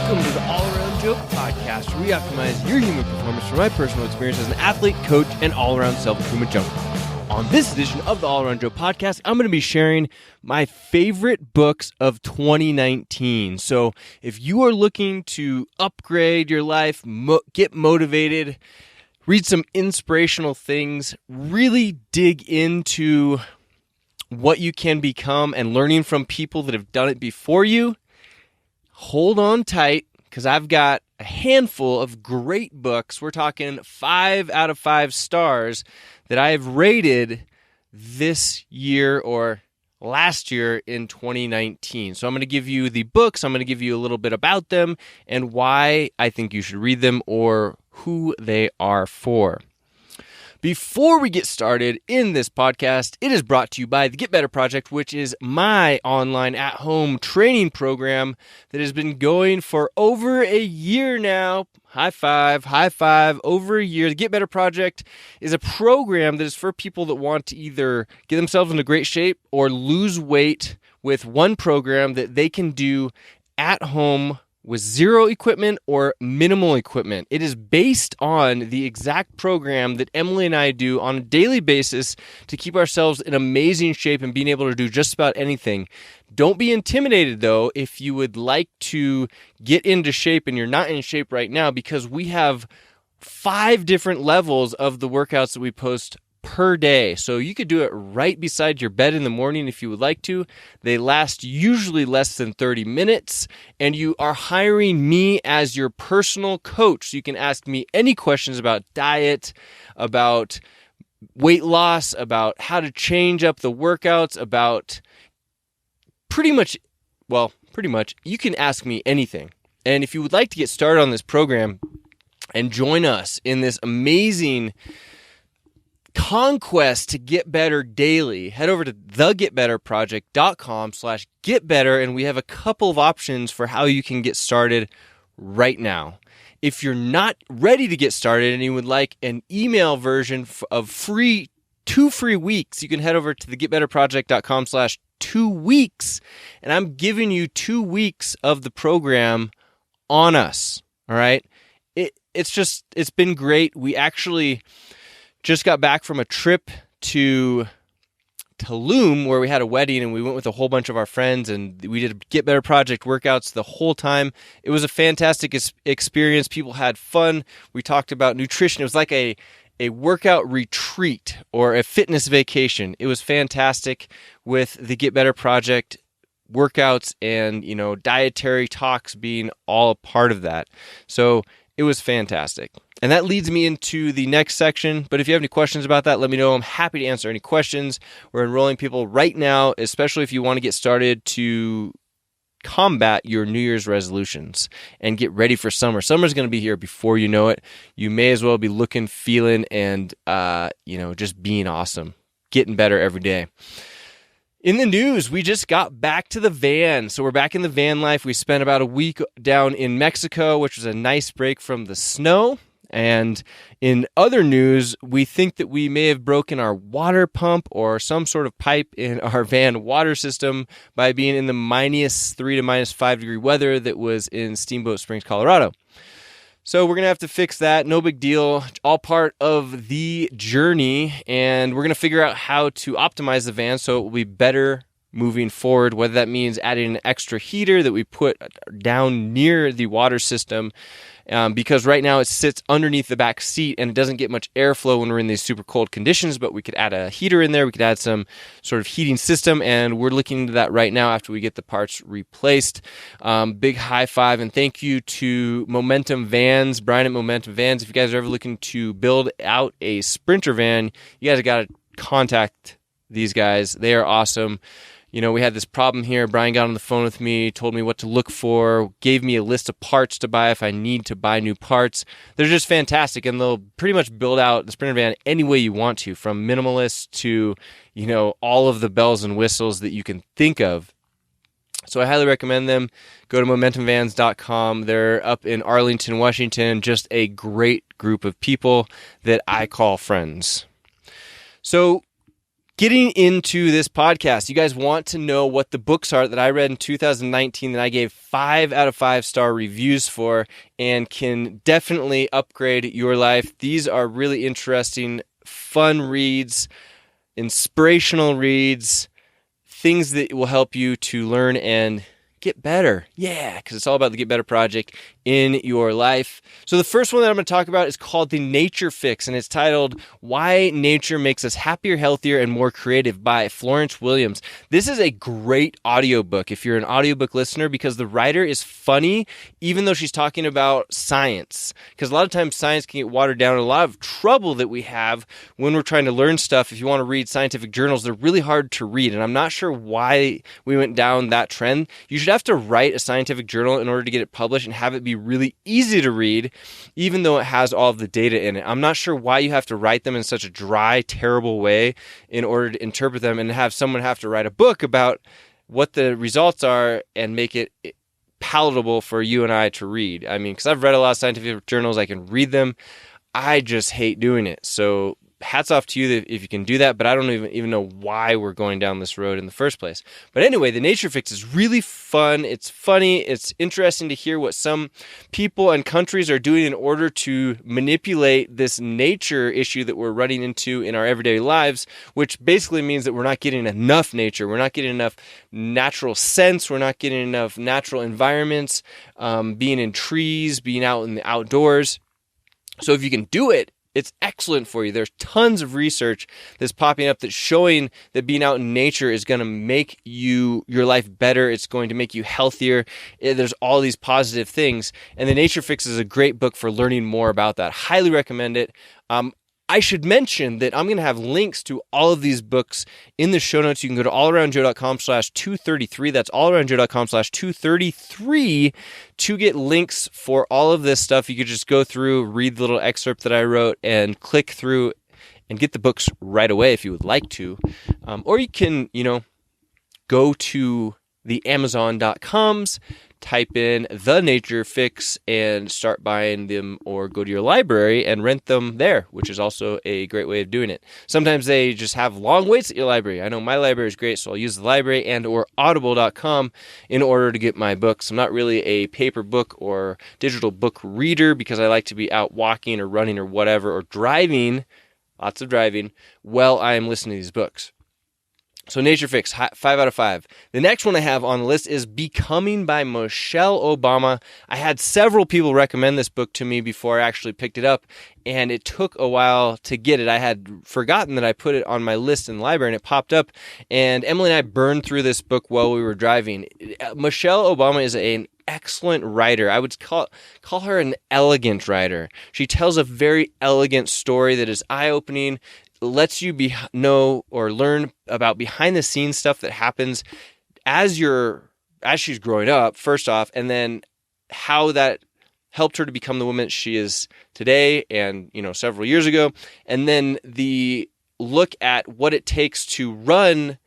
Welcome to the All Around Joke Podcast, where we optimize your human performance from my personal experience as an athlete, coach, and all-around self-improvement junkie. On this edition of the All Around Joke Podcast, I'm going to be sharing my favorite books of 2019. So if you are looking to upgrade your life, get motivated, read some inspirational things, really dig into what you can become and learning from people that have done it before you, hold on tight, because I've got a handful of great books. We're talking 5 out of 5 stars that I have rated this year or last year in 2019. So I'm going to give you the books, I'm going to give you a little bit about them and why I think you should read them or who they are for. Before we get started in this podcast, it is brought to you by the Get Better Project, which is my online at-home training program that has been going for over a year now. High five, over a year. The Get Better Project is a program that is for people that want to either get themselves into great shape or lose weight with one program that they can do at home with zero equipment or minimal equipment. It is based on the exact program that Emily and I do on a daily basis to keep ourselves in amazing shape and being able to do just about anything. Don't be intimidated, though, if you would like to get into shape and you're not in shape right now, because we have 5 different levels of the workouts that we post per day. So you could do it right beside your bed in the morning if you would like to. They last usually less than 30 minutes, and you are hiring me as your personal coach. So you can ask me any questions about diet, about weight loss, about how to change up the workouts, about pretty much, you can ask me anything. And if you would like to get started on this program and join us in this amazing conquest to get better daily, head over to thegetbetterproject.com/getbetter, and we have a couple of options for how you can get started right now. If you're not ready to get started and you would like an email version of 2 free weeks, you can head over to thegetbetterproject.com/2weeks, and I'm giving you 2 weeks of the program on us. All right. It's been great. We actually just got back from a trip to Tulum where we had a wedding, and we went with a whole bunch of our friends, and we did Get Better Project workouts the whole time. It was a fantastic experience. People had fun. We talked about nutrition. It was like a workout retreat or a fitness vacation. It was fantastic with the Get Better Project workouts and, dietary talks being all a part of that. So it was fantastic. And that leads me into the next section. But if you have any questions about that, let me know. I'm happy to answer any questions. We're enrolling people right now, especially if you want to get started to combat your New Year's resolutions and get ready for summer. Summer's going to be here before you know it. You may as well be looking, feeling, and just being awesome, getting better every day. In the news, we just got back to the van. So we're back in the van life. We spent about a week down in Mexico, which was a nice break from the snow. And in other news, we think that we may have broken our water pump or some sort of pipe in our van water system by being in the -3 to -5 degree weather that was in Steamboat Springs, Colorado. So we're going to have to fix that. No big deal. All part of the journey. And we're going to figure out how to optimize the van so it will be better moving forward, whether that means adding an extra heater that we put down near the water system, because right now it sits underneath the back seat and it doesn't get much airflow when we're in these super cold conditions, but we could add a heater in there. We could add some sort of heating system, and we're looking into that right now after we get the parts replaced. Big high five and thank you to Momentum Vans, Brian at Momentum Vans. If you guys are ever looking to build out a Sprinter van, you guys have got to contact these guys. They are awesome. We had this problem here. Brian got on the phone with me, told me what to look for, gave me a list of parts to buy if I need to buy new parts. They're just fantastic, and they'll pretty much build out the Sprinter van any way you want to, from minimalist to, all of the bells and whistles that you can think of. So I highly recommend them. Go to MomentumVans.com. They're up in Arlington, Washington. Just a great group of people that I call friends. So Getting into this podcast, you guys want to know what the books are that I read in 2019 that I gave 5 out of 5 star reviews for and can definitely upgrade your life. These are really interesting, fun reads, inspirational reads, things that will help you to learn and get better. Yeah, because it's all about the Get Better Project in your life. So the first one that I'm going to talk about is called The Nature Fix, and it's titled Why Nature Makes Us Happier, Healthier, and More Creative by Florence Williams. This is a great audiobook if you're an audiobook listener because the writer is funny, even though she's talking about science. Because a lot of times science can get watered down. A lot of trouble that we have when we're trying to learn stuff, if you want to read scientific journals, they're really hard to read. And I'm not sure why we went down that trend. You should have to write a scientific journal in order to get it published and have it be really easy to read, even though it has all of the data in it. I'm not sure why you have to write them in such a dry, terrible way in order to interpret them and have someone have to write a book about what the results are and make it palatable for you and I to read. I mean, because I've read a lot of scientific journals, I can read them. I just hate doing it. So hats off to you if you can do that, but I don't even know why we're going down this road in the first place. But anyway, The Nature Fix is really fun. It's funny. It's interesting to hear what some people and countries are doing in order to manipulate this nature issue that we're running into in our everyday lives, which basically means that we're not getting enough nature. We're not getting enough natural scents. We're not getting enough natural environments, being in trees, being out in the outdoors. So if you can do it, it's excellent for you. There's tons of research that's popping up that's showing that being out in nature is going to make your life better. It's going to make you healthier. There's all these positive things. And The Nature Fix is a great book for learning more about that. Highly recommend it. I should mention that I'm going to have links to all of these books in the show notes. You can go to allaroundjoe.com/233. That's allaroundjoe.com/233 to get links for all of this stuff. You could just go through, read the little excerpt that I wrote, and click through and get the books right away if you would like to. Or you can, go to the Amazon.coms, type in The Nature Fix and start buying them, or go to your library and rent them there, which is also a great way of doing it. Sometimes they just have long waits at your library. I know my library is great, so I'll use the library and or audible.com in order to get my books. I'm not really a paper book or digital book reader because I like to be out walking or running or whatever, or driving, lots of driving, while I am listening to these books. So Nature Fix, 5 out of 5. The next one I have on the list is Becoming by Michelle Obama. I had several people recommend this book to me before I actually picked it up, and it took a while to get it. I had forgotten that I put it on my list in the library, and it popped up, and Emily and I burned through this book while we were driving. Michelle Obama is an excellent writer. I would call her an elegant writer. She tells a very elegant story that is eye-opening, lets you know or learn about behind the scenes stuff that happens as she's growing up, first off, and then how that helped her to become the woman she is today and, several years ago. And then the look at what it takes to run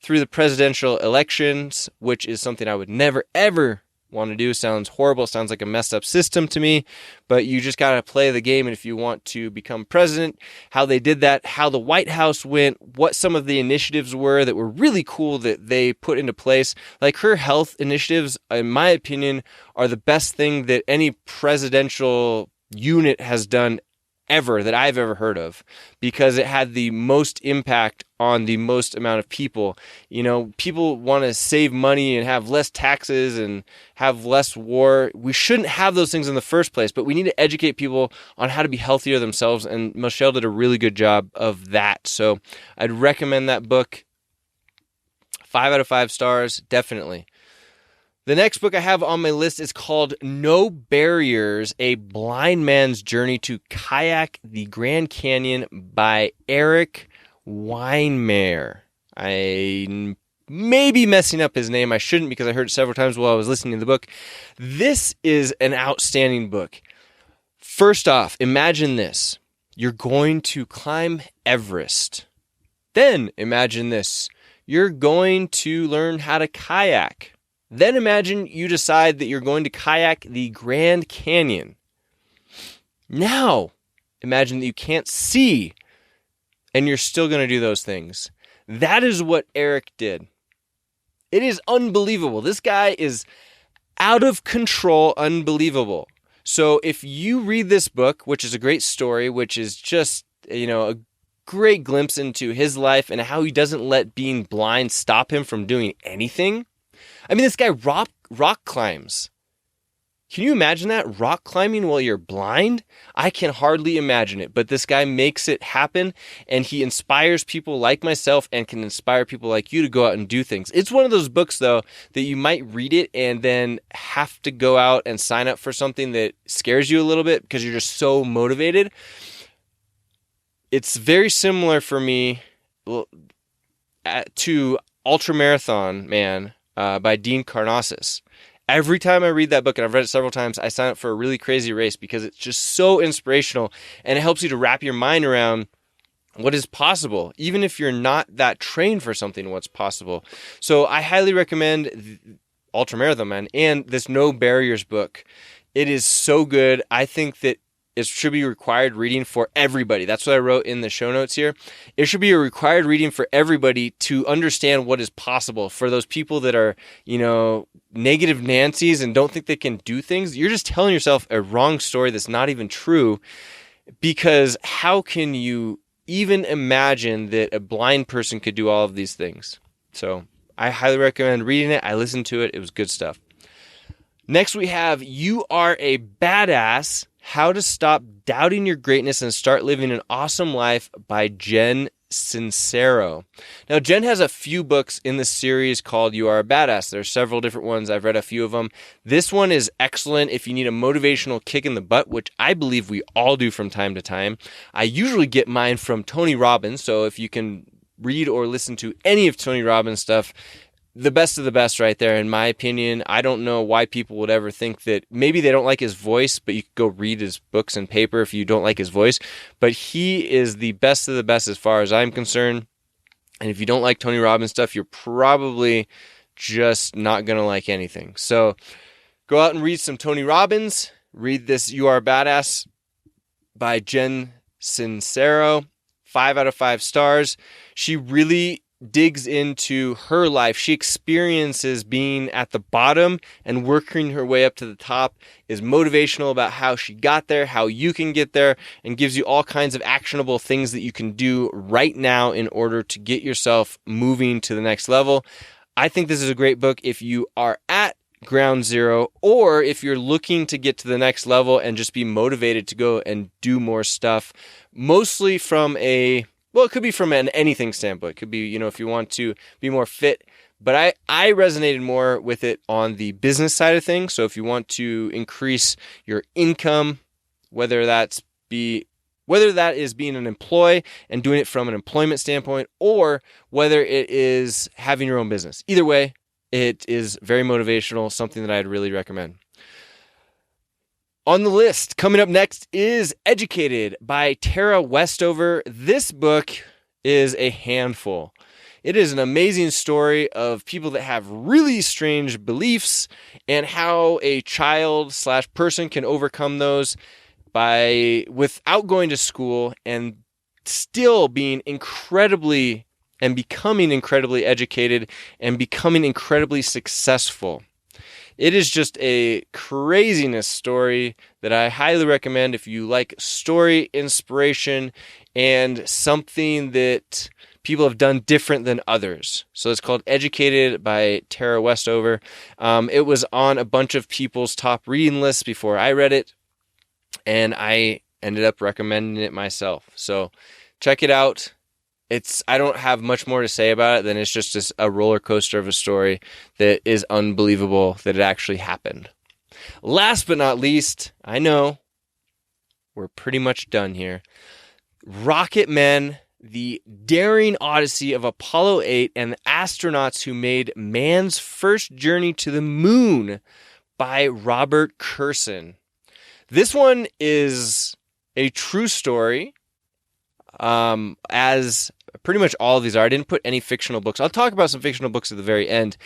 through the presidential elections, which is something I would never, ever want to do. Sounds horrible. Sounds like a messed up system to me, but you just got to play the game. And if you want to become president, how they did that, how the White House went, what some of the initiatives were that were really cool that they put into place. Like her health initiatives, in my opinion, are the best thing that any presidential unit has done ever that I've ever heard of, because it had the most impact on the most amount of people. People want to save money and have less taxes and have less war. We shouldn't have those things in the first place, but we need to educate people on how to be healthier themselves, and Michelle did a really good job of that. So I'd recommend that book. 5 out of 5 stars, definitely. The next book I have on my list is called No Barriers, A Blind Man's Journey to Kayak the Grand Canyon by Eric Weinmeier. I may be messing up his name. I shouldn't, because I heard it several times while I was listening to the book. This is an outstanding book. First off, imagine this. You're going to climb Everest. Then imagine this. You're going to learn how to kayak. Then imagine you decide that you're going to kayak the Grand Canyon. Now, imagine that you can't see and you're still going to do those things. That is what Eric did. It is unbelievable. This guy is out of control, unbelievable. So if you read this book, which is a great story, which is just, a great glimpse into his life and how he doesn't let being blind stop him from doing anything. I mean, this guy rock climbs. Can you imagine that? Rock climbing while you're blind? I can hardly imagine it, but this guy makes it happen, and he inspires people like myself and can inspire people like you to go out and do things. It's one of those books, though, that you might read it and then have to go out and sign up for something that scares you a little bit because you're just so motivated. It's very similar for me to Ultramarathon Man by Dean Karnazes. Every time I read that book, and I've read it several times, I sign up for a really crazy race because it's just so inspirational, and it helps you to wrap your mind around what is possible, even if you're not that trained for something, what's possible. So I highly recommend Ultramarathon Man and this No Barriers book. It is so good. I think that it should be required reading for everybody. That's what I wrote in the show notes here. It should be a required reading for everybody to understand what is possible. For those people that are, negative Nancy's and don't think they can do things, you're just telling yourself a wrong story that's not even true, because how can you even imagine that a blind person could do all of these things? So I highly recommend reading it. I listened to it. It was good stuff. Next we have You Are a Badass: How to Stop Doubting Your Greatness and Start Living an Awesome Life by Jen Sincero. Now, Jen has a few books in the series called You Are a Badass. There are several different ones. I've read a few of them. This one is excellent if you need a motivational kick in the butt, which I believe we all do from time to time. I usually get mine from Tony Robbins, so if you can read or listen to any of Tony Robbins' stuff, the best of the best right there, in my opinion. I don't know why people would ever think that maybe they don't like his voice, but you could go read his books and paper if you don't like his voice. But he is the best of the best as far as I'm concerned. And if you don't like Tony Robbins stuff, you're probably just not going to like anything. So go out and read some Tony Robbins. Read this You Are a Badass by Jen Sincero. 5 out of 5 stars. She really digs into her life. She experiences being at the bottom and working her way up to the top, is motivational about how she got there, how you can get there, and gives you all kinds of actionable things that you can do right now in order to get yourself moving to the next level. I think this is a great book if you are at ground zero, or if you're looking to get to the next level and just be motivated to go and do more stuff, mostly from it could be from an anything standpoint. It could be, if you want to be more fit. But I resonated more with it on the business side of things. So if you want to increase your income, whether that is being an employee and doing it from an employment standpoint, or whether it is having your own business. Either way, it is very motivational, something that I'd really recommend. On the list, coming up next, is Educated by Tara Westover. This book is a handful. It is an amazing story of people that have really strange beliefs and how a child/person can overcome those without going to school and still being incredibly and becoming incredibly educated and becoming incredibly successful. It is just a craziness story that I highly recommend if you like story, inspiration, and something that people have done different than others. So it's called Educated by Tara Westover. It was on a bunch of people's top reading lists before I read it, and I ended up recommending it myself. So check it out. I don't have much more to say about it than it's just a roller coaster of a story that is unbelievable that it actually happened. Last but not least, I know we're pretty much done here. Rocketman: The Daring Odyssey of Apollo 8 and the Astronauts Who Made Man's First Journey to the Moon by Robert Kurson. This one is a true story, as pretty much all of these are. I didn't put any fictional books. I'll talk about some fictional books at the very end,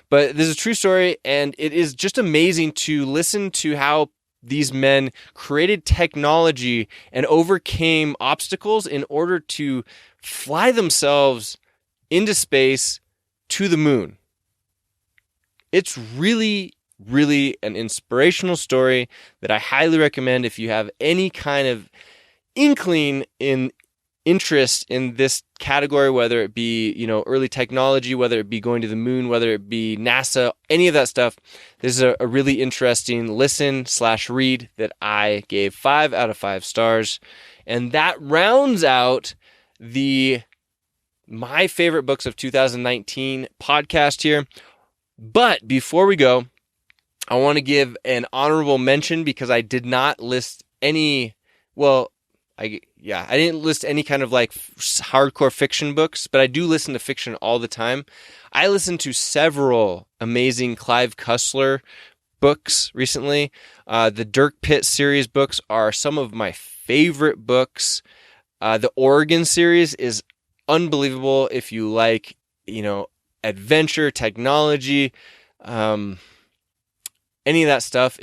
but this is a true story, and it is just amazing to listen to how these men created technology and overcame obstacles in order to fly themselves into space to the moon. It's really, really an inspirational story that I highly recommend if you have any kind of inkling in interest in this category, whether it be, early technology, whether it be going to the moon, whether it be NASA, any of that stuff. This is a really interesting listen/read that I gave 5 out of 5 stars. And that rounds out my favorite books of 2019 podcast here. But before we go, I want to give an honorable mention because I did not list any, I didn't list any kind of like hardcore fiction books, but I do listen to fiction all the time. I listened to several amazing Clive Cussler books recently. The Dirk Pitt series books are some of my favorite books. The Oregon series is unbelievable if you like, adventure, technology, any of that stuff.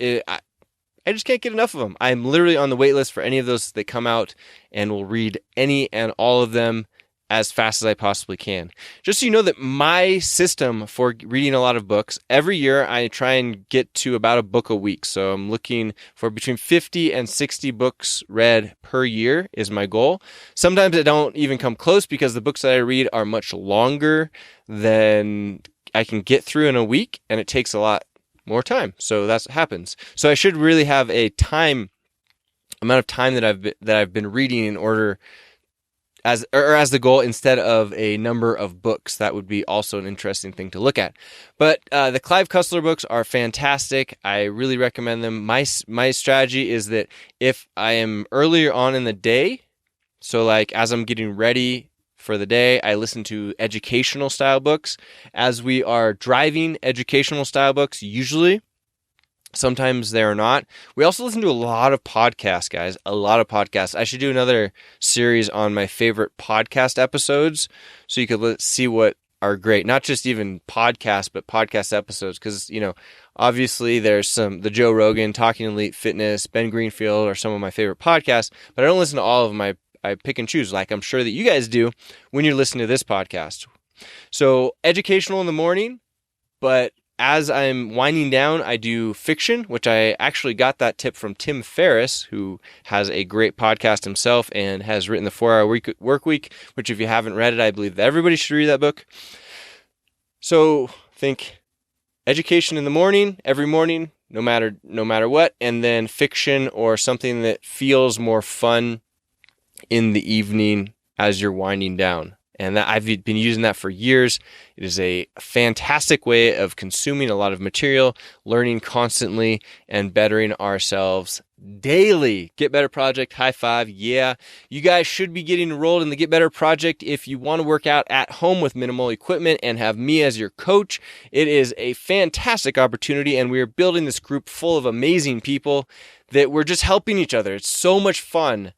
I just can't get enough of them. I'm literally on the wait list for any of those that come out and will read any and all of them as fast as I possibly can. Just so you know that my system for reading a lot of books, every year I try and get to about a book a week. So I'm looking for between 50 and 60 books read per year is my goal. Sometimes I don't even come close because the books that I read are much longer than I can get through in a week, and it takes a lot more time. So that's what happens. So I should really have a amount of time that I've been reading in order as the goal instead of a number of books. That would be also an interesting thing to look at. But the Clive Cussler books are fantastic. I really recommend them. My strategy is that if I am earlier on in the day, so like as I'm getting ready for the day, I listen to educational style books. As we are driving, educational style books usually. Sometimes they are not. We also listen to a lot of podcasts, guys. A lot of podcasts. I should do another series on my favorite podcast episodes so you could see what are great. Not just even podcasts, but podcast episodes. Because, obviously there's the Joe Rogan, Talking Elite Fitness, Ben Greenfield are some of my favorite podcasts. But I don't listen to all of them. I pick and choose, like I'm sure that you guys do when you're listening to this podcast. So educational in the morning, but as I'm winding down, I do fiction, which I actually got that tip from Tim Ferriss, who has a great podcast himself and has written the 4-Hour Work Week, which if you haven't read it, I believe that everybody should read that book. So think education in the morning, every morning, no matter what, and then fiction or something that feels more fun in the evening as you're winding down. And that I've been using that for years. It is a fantastic way of consuming a lot of material, learning constantly, and bettering ourselves daily. Get Better Project, high five. Yeah, you guys should be getting enrolled in the Get Better Project if you want to work out at home with minimal equipment and have me as your coach. It is a fantastic opportunity, and we are building this group full of amazing people that we're just helping each other. It's so much fun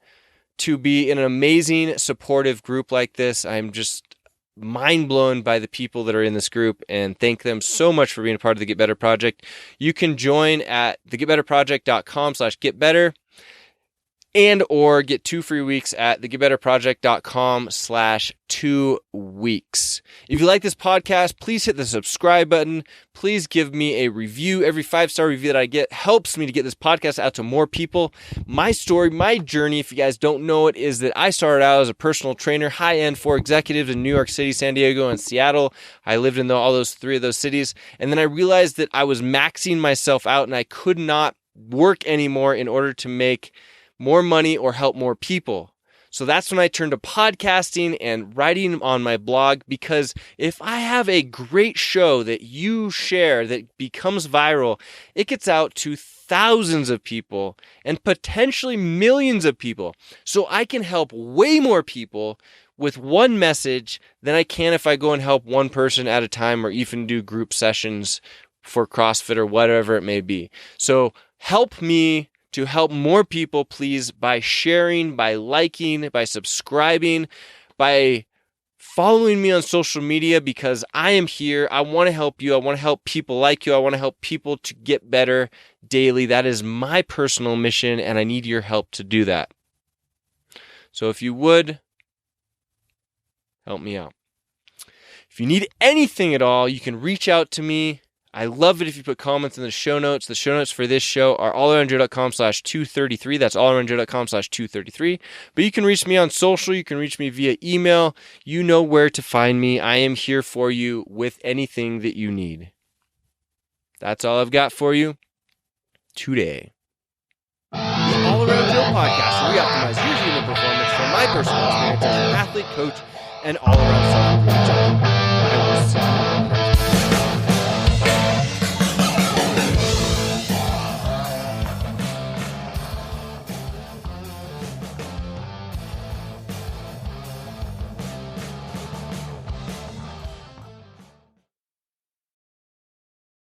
to be in an amazing, supportive group like this. I'm just mind blown by the people that are in this group and thank them so much for being a part of the Get Better Project. You can join at thegetbetterproject.com/getbetter and or get 2 free weeks at thegetbetterproject.com/2weeks. If you like this podcast, please hit the subscribe button. Please give me a review. Every 5-star review that I get helps me to get this podcast out to more people. My story, my journey, if you guys don't know it, is that I started out as a personal trainer, high-end for executives in New York City, San Diego, and Seattle. I lived in all those 3 of those cities. And then I realized that I was maxing myself out and I could not work anymore in order to make more money or help more people. So that's when I turned to podcasting and writing on my blog, because if I have a great show that you share that becomes viral, it gets out to thousands of people and potentially millions of people. So I can help way more people with one message than I can if I go and help one person at a time or even do group sessions for CrossFit or whatever it may be. So help me to help more people, please, by sharing, by liking, by subscribing, by following me on social media, because I am here. I want to help you. I want to help people like you. I want to help people to get better daily. That is my personal mission, and I need your help to do that. So if you would, help me out. If you need anything at all, you can reach out to me. I love it if you put comments in the show notes. The show notes for this show are allaroundjoe.com/233. That's allaroundjoe.com/233. But you can reach me on social. You can reach me via email. You know where to find me. I am here for you with anything that you need. That's all I've got for you today. The All Around Joe podcast, where we optimize your human performance from my personal experience as an athlete, coach, and all-around self-improvement.